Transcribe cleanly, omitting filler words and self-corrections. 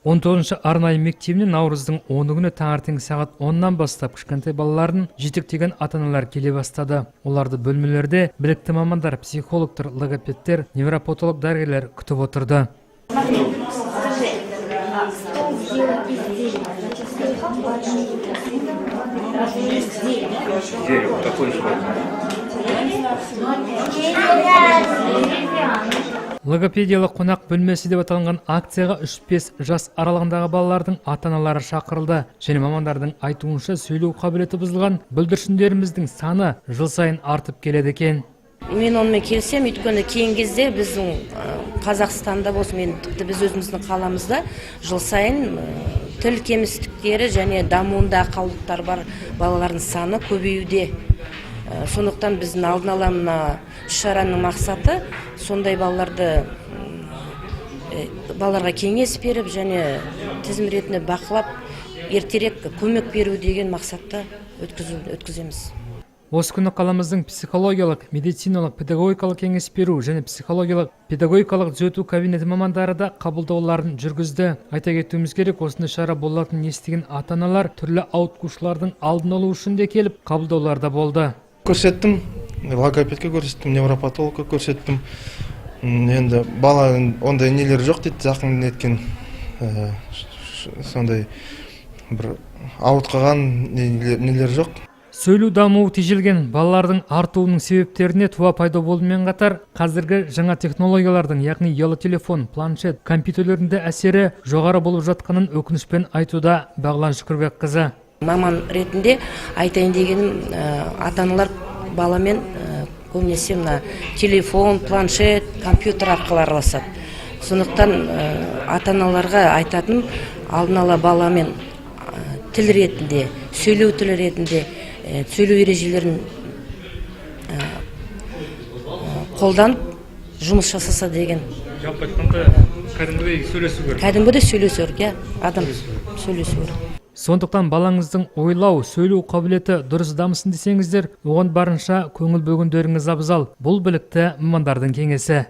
19 арнайы мектебіне наурыздың 10 күні таңертең сағат 10-нан бастап кішкентай балаларын жетектеген ата-аналар келе бастады. Оларды бөлмелерде білікті мамандар, психологтар, логопедтер, невропатолог дәрігерлер күтіп отырды. Логопедиялық қонақ бөлмесі деп аталған акцияға 3-5 жас аралығындағы балалардың ата-аналары шақырылды. Және мамандардың айтуынша сөйлеу қабілеті бұзылған бүлдіршіндеріміздің саны жыл сайын артып келеді екен. Мен онымен келсем, өйткені кейінгі кезде біздің Қазақстанда болсын, тіпті біз өзіміздің қаламызда жыл сайын тіл кемістіктері және дамуында ақаулықтар бар балалардың саны көбеюде. Сондықтан біздің алдын ала мына шараның мақсаты сондай балаларға кеңес беріп және тізім ретінде бақылап, ертерек көмек беру деген мақсатта өткіземіз. Осы күні қаламыздың психологиялық, медициналық, педагогикалық кеңес беру және психологиялық, педагогикалық түзету кабинеті мамандары да қабылдауларын жүргізді. Айта кетуіміз керек, осындай шара болатынын естіген ата-аналар түрлі ауытқушылардың алдын алу үшін де келіп, қабылдауларда болды. Көрсеттім, логопедке көрсеттім, невропатологқа көрсеттім. Енді бала ондай нелер жоқ дейді, жақын неткен сондай бір ауытқыған нелер жоқ. Сөйлеу дамуы тежелген балалардың артуының себептеріне туа пайда болумен қатар, қазіргі жаңа технологиялардың, яғни ұялы телефон, планшет, компьютерлерінде әсері жоғары болып жатқанын өкінішпен айтуда Бағлан Шүкірбекқызы. Маман ретінде айтайын дегенім, ата-аналар баламен көбінесе мына телефон, планшет, компьютер арқылы араласады. Сондықтан ата-аналарға айтатын, алдын ала баламен тіл ретінде, сөйлеу тілі ретінде сөйлеу ережелерін қолданып жұмыс жасаса деген. Жалпы айтқанда кәдімгідей сөйлесу керек. Кәдімгідей сөйлесу керек, адам сөйлесу керек. Сондықтан балаңыздың ойлау, сөйлеу қабілеті дұрыс дамысын десеңіздер, оған барынша көңіл бөлгендеріңіз абзал. Бұл білікті мамандардың кеңесі.